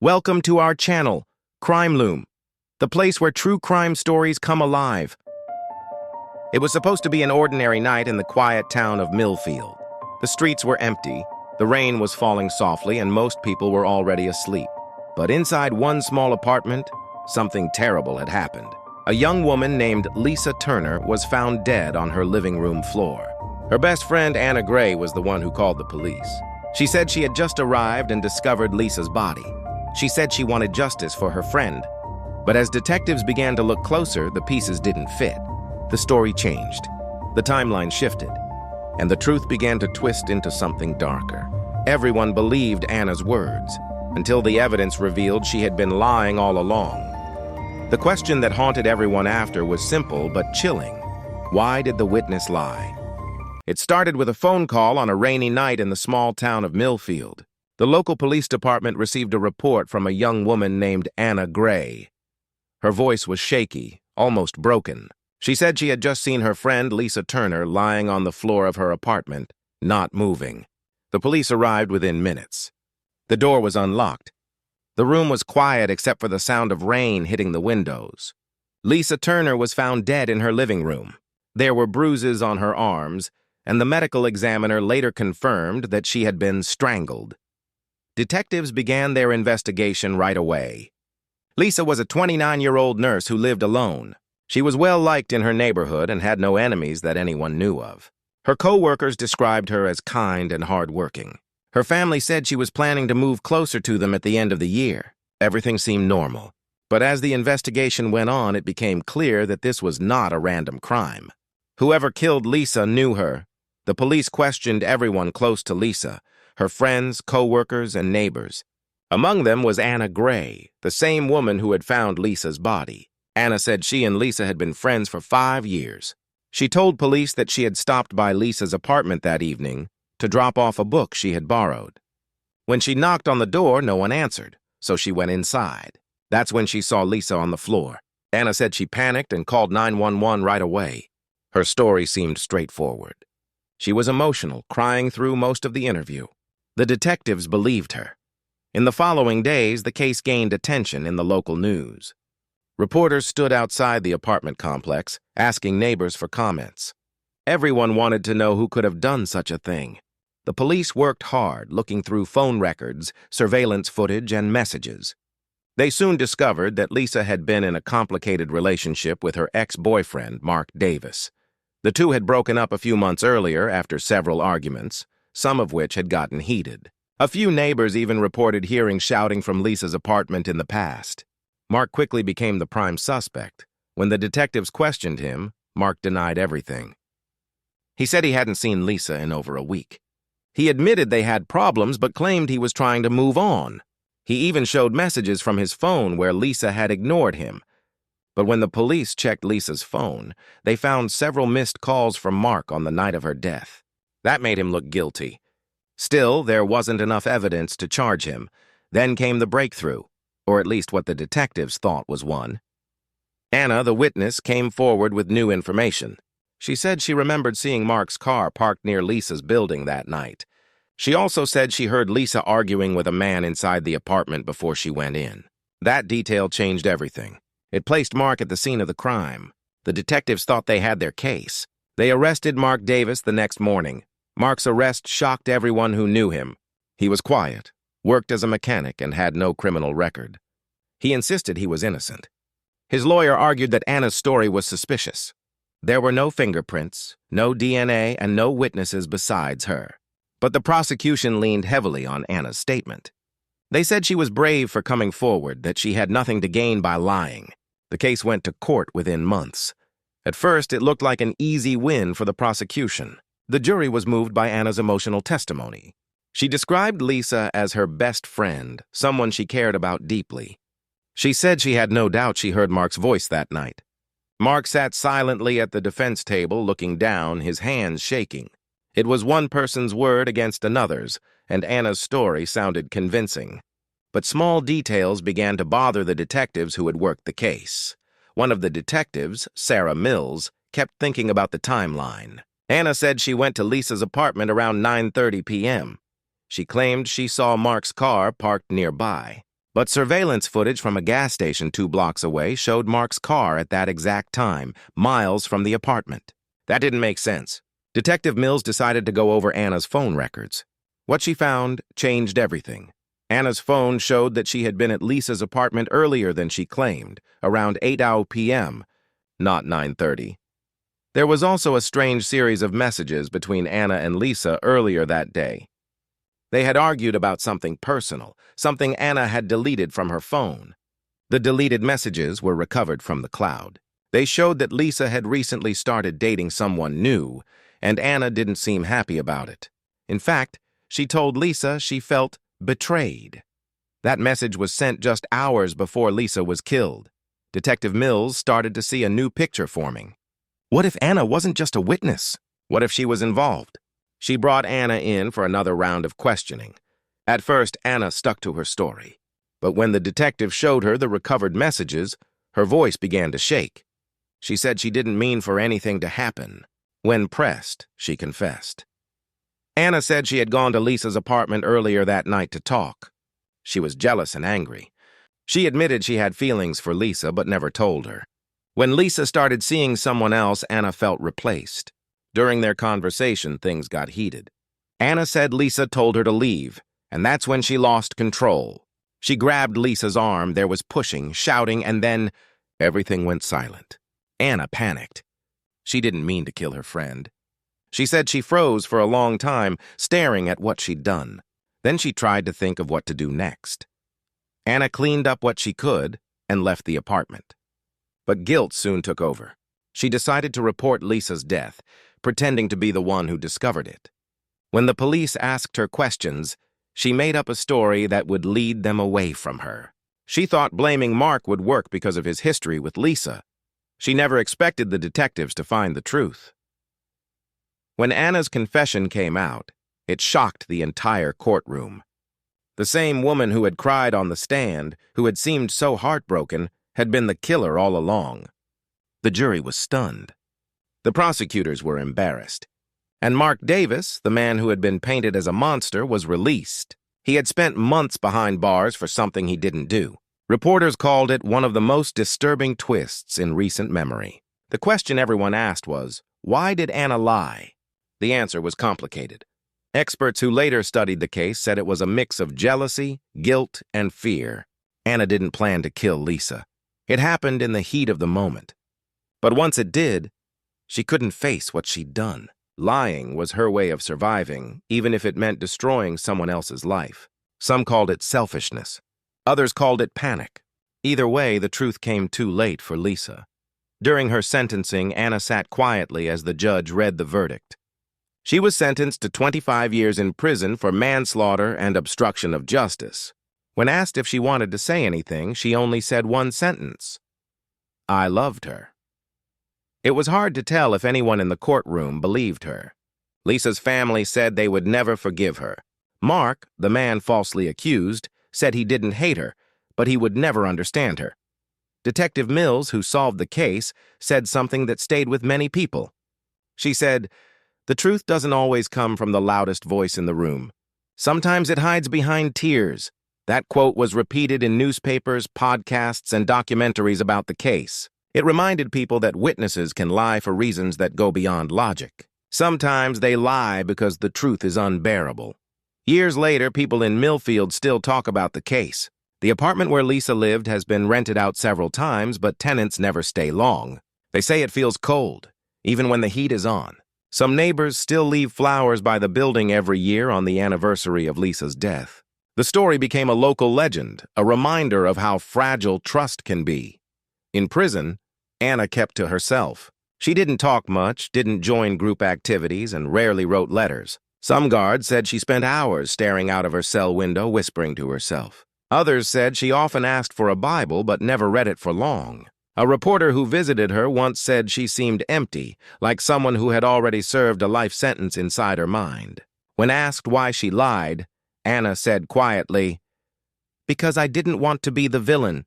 Welcome to our channel, Crime Loom, the place where true crime stories come alive. It was supposed to be an ordinary night in the quiet town of Millfield. The streets were empty, the rain was falling softly, and most people were already asleep. But inside one small apartment, something terrible had happened. A young woman named Lisa Turner was found dead on her living room floor. Her best friend, Anna Gray, was the one who called the police. She said she had just arrived and discovered Lisa's body. She said she wanted justice for her friend. But as detectives began to look closer, the pieces didn't fit. The story changed. The timeline shifted. And the truth began to twist into something darker. Everyone believed Anna's words, until the evidence revealed she had been lying all along. The question that haunted everyone after was simple but chilling. Why did the witness lie? It started with a phone call on a rainy night in the small town of Millfield. The local police department received a report from a young woman named Anna Gray. Her voice was shaky, almost broken. She said she had just seen her friend Lisa Turner lying on the floor of her apartment, not moving. The police arrived within minutes. The door was unlocked. The room was quiet except for the sound of rain hitting the windows. Lisa Turner was found dead in her living room. There were bruises on her arms, and the medical examiner later confirmed that she had been strangled. Detectives began their investigation right away. Lisa was a 29-year-old nurse who lived alone. She was well-liked in her neighborhood and had no enemies that anyone knew of. Her co-workers described her as kind and hard-working. Her family said she was planning to move closer to them at the end of the year. Everything seemed normal. But as the investigation went on, it became clear that this was not a random crime. Whoever killed Lisa knew her. The police questioned everyone close to Lisa, her friends, co-workers, and neighbors. Among them was Anna Gray, the same woman who had found Lisa's body. Anna said she and Lisa had been friends for 5 years. She told police that she had stopped by Lisa's apartment that evening to drop off a book she had borrowed. When she knocked on the door, no one answered, so she went inside. That's when she saw Lisa on the floor. Anna said she panicked and called 911 right away. Her story seemed straightforward. She was emotional, crying through most of the interview. The detectives believed her. In the following days, the case gained attention in the local news. Reporters stood outside the apartment complex, asking neighbors for comments. Everyone wanted to know who could have done such a thing. The police worked hard, looking through phone records, surveillance footage, and messages. They soon discovered that Lisa had been in a complicated relationship with her ex-boyfriend, Mark Davis. The two had broken up a few months earlier after several arguments, some of which had gotten heated. A few neighbors even reported hearing shouting from Lisa's apartment in the past. Mark quickly became the prime suspect. When the detectives questioned him, Mark denied everything. He said he hadn't seen Lisa in over a week. He admitted they had problems but claimed he was trying to move on. He even showed messages from his phone where Lisa had ignored him. But when the police checked Lisa's phone, they found several missed calls from Mark on the night of her death. That made him look guilty. Still, there wasn't enough evidence to charge him. Then came the breakthrough, or at least what the detectives thought was one. Anna, the witness, came forward with new information. She said she remembered seeing Mark's car parked near Lisa's building that night. She also said she heard Lisa arguing with a man inside the apartment before she went in. That detail changed everything. It placed Mark at the scene of the crime. The detectives thought they had their case. They arrested Mark Davis the next morning. Mark's arrest shocked everyone who knew him. He was quiet, worked as a mechanic, and had no criminal record. He insisted he was innocent. His lawyer argued that Anna's story was suspicious. There were no fingerprints, no DNA, and no witnesses besides her. But the prosecution leaned heavily on Anna's statement. They said she was brave for coming forward, that she had nothing to gain by lying. The case went to court within months. At first, it looked like an easy win for the prosecution. The jury was moved by Anna's emotional testimony. She described Lisa as her best friend, someone she cared about deeply. She said she had no doubt she heard Mark's voice that night. Mark sat silently at the defense table, looking down, his hands shaking. It was one person's word against another's, and Anna's story sounded convincing. But small details began to bother the detectives who had worked the case. One of the detectives, Sarah Mills, kept thinking about the timeline. Anna said she went to Lisa's apartment around 9:30 p.m. She claimed she saw Mark's car parked nearby. But surveillance footage from a gas station 2 blocks away showed Mark's car at that exact time, miles from the apartment. That didn't make sense. Detective Mills decided to go over Anna's phone records. What she found changed everything. Anna's phone showed that she had been at Lisa's apartment earlier than she claimed, around 8 p.m., not 9:30. There was also a strange series of messages between Anna and Lisa earlier that day. They had argued about something personal, something Anna had deleted from her phone. The deleted messages were recovered from the cloud. They showed that Lisa had recently started dating someone new, and Anna didn't seem happy about it. In fact, she told Lisa she felt betrayed. That message was sent just hours before Lisa was killed. Detective Mills started to see a new picture forming. What if Anna wasn't just a witness? What if she was involved? She brought Anna in for another round of questioning. At first, Anna stuck to her story. But when the detective showed her the recovered messages, her voice began to shake. She said she didn't mean for anything to happen. When pressed, she confessed. Anna said she had gone to Lisa's apartment earlier that night to talk. She was jealous and angry. She admitted she had feelings for Lisa but never told her. When Lisa started seeing someone else, Anna felt replaced. During their conversation, things got heated. Anna said Lisa told her to leave, and that's when she lost control. She grabbed Lisa's arm, there was pushing, shouting, and then everything went silent. Anna panicked. She didn't mean to kill her friend. She said she froze for a long time, staring at what she'd done. Then she tried to think of what to do next. Anna cleaned up what she could and left the apartment. But guilt soon took over. She decided to report Lisa's death, pretending to be the one who discovered it. When the police asked her questions, she made up a story that would lead them away from her. She thought blaming Mark would work because of his history with Lisa. She never expected the detectives to find the truth. When Anna's confession came out, it shocked the entire courtroom. The same woman who had cried on the stand, who had seemed so heartbroken, had been the killer all along. The jury was stunned. The prosecutors were embarrassed. And Mark Davis, the man who had been painted as a monster, was released. He had spent months behind bars for something he didn't do. Reporters called it one of the most disturbing twists in recent memory. The question everyone asked was, why did Anna lie? The answer was complicated. Experts who later studied the case said it was a mix of jealousy, guilt, and fear. Anna didn't plan to kill Lisa. It happened in the heat of the moment. But once it did, she couldn't face what she'd done. Lying was her way of surviving, even if it meant destroying someone else's life. Some called it selfishness. Others called it panic. Either way, the truth came too late for Lisa. During her sentencing, Anna sat quietly as the judge read the verdict. She was sentenced to 25 years in prison for manslaughter and obstruction of justice. When asked if she wanted to say anything, she only said one sentence: "I loved her." It was hard to tell if anyone in the courtroom believed her. Lisa's family said they would never forgive her. Mark, the man falsely accused, said he didn't hate her, but he would never understand her. Detective Mills, who solved the case, said something that stayed with many people. She said, "The truth doesn't always come from the loudest voice in the room. Sometimes it hides behind tears." That quote was repeated in newspapers, podcasts, and documentaries about the case. It reminded people that witnesses can lie for reasons that go beyond logic. Sometimes they lie because the truth is unbearable. Years later, people in Millfield still talk about the case. The apartment where Lisa lived has been rented out several times, but tenants never stay long. They say it feels cold, even when the heat is on. Some neighbors still leave flowers by the building every year on the anniversary of Lisa's death. The story became a local legend, a reminder of how fragile trust can be. In prison, Anna kept to herself. She didn't talk much, didn't join group activities, and rarely wrote letters. Some guards said she spent hours staring out of her cell window, whispering to herself. Others said she often asked for a Bible but never read it for long. A reporter who visited her once said she seemed empty, like someone who had already served a life sentence inside her mind. When asked why she lied, Anna said quietly, "Because I didn't want to be the villain."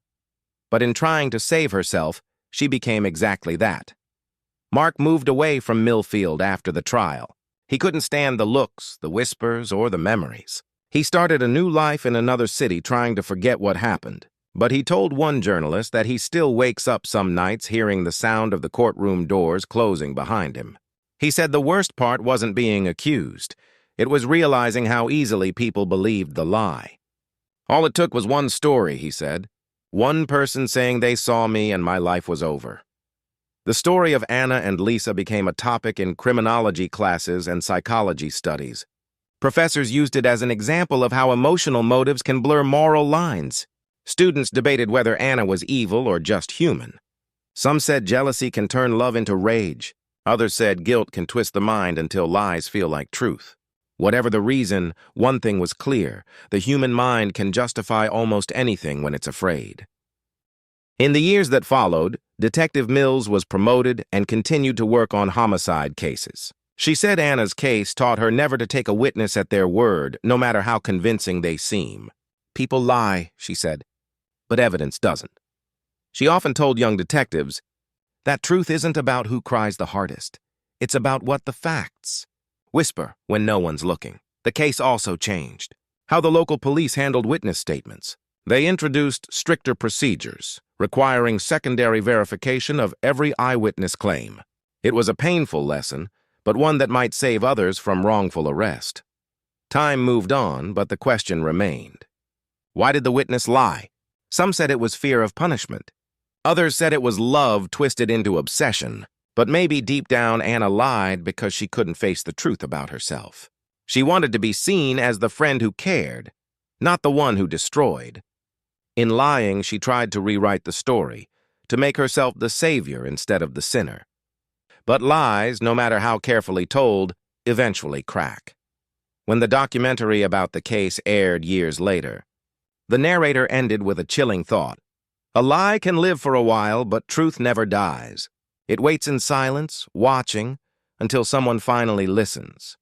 But in trying to save herself, she became exactly that. Mark moved away from Millfield after the trial. He couldn't stand the looks, the whispers, or the memories. He started a new life in another city trying to forget what happened. But he told one journalist that he still wakes up some nights hearing the sound of the courtroom doors closing behind him. He said the worst part wasn't being accused. It was realizing how easily people believed the lie. All it took was one story, he said. One person saying they saw me and my life was over. The story of Anna and Lisa became a topic in criminology classes and psychology studies. Professors used it as an example of how emotional motives can blur moral lines. Students debated whether Anna was evil or just human. Some said jealousy can turn love into rage. Others said guilt can twist the mind until lies feel like truth. Whatever the reason, one thing was clear: the human mind can justify almost anything when it's afraid. In the years that followed, Detective Mills was promoted and continued to work on homicide cases. She said Anna's case taught her never to take a witness at their word, no matter how convincing they seem. People lie, she said, but evidence doesn't. She often told young detectives that truth isn't about who cries the hardest. It's about what the facts whisper when no one's looking. The case also changed how the local police handled witness statements. They introduced stricter procedures, requiring secondary verification of every eyewitness claim. It was a painful lesson, but one that might save others from wrongful arrest. Time moved on, but the question remained. Why did the witness lie? Some said it was fear of punishment. Others said it was love twisted into obsession. But maybe deep down Anna lied because she couldn't face the truth about herself. She wanted to be seen as the friend who cared, not the one who destroyed. In lying, she tried to rewrite the story, to make herself the savior instead of the sinner. But lies, no matter how carefully told, eventually crack. When the documentary about the case aired years later, the narrator ended with a chilling thought. A lie can live for a while, but truth never dies. It waits in silence, watching, until someone finally listens.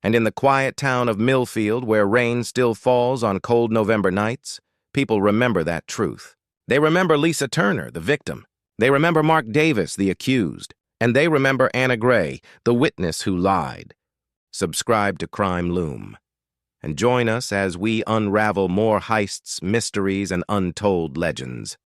And in the quiet town of Millfield, where rain still falls on cold November nights, people remember that truth. They remember Lisa Turner, the victim. They remember Mark Davis, the accused. And they remember Anna Gray, the witness who lied. Subscribe to Crime Loom, and join us as we unravel more heists, mysteries, and untold legends.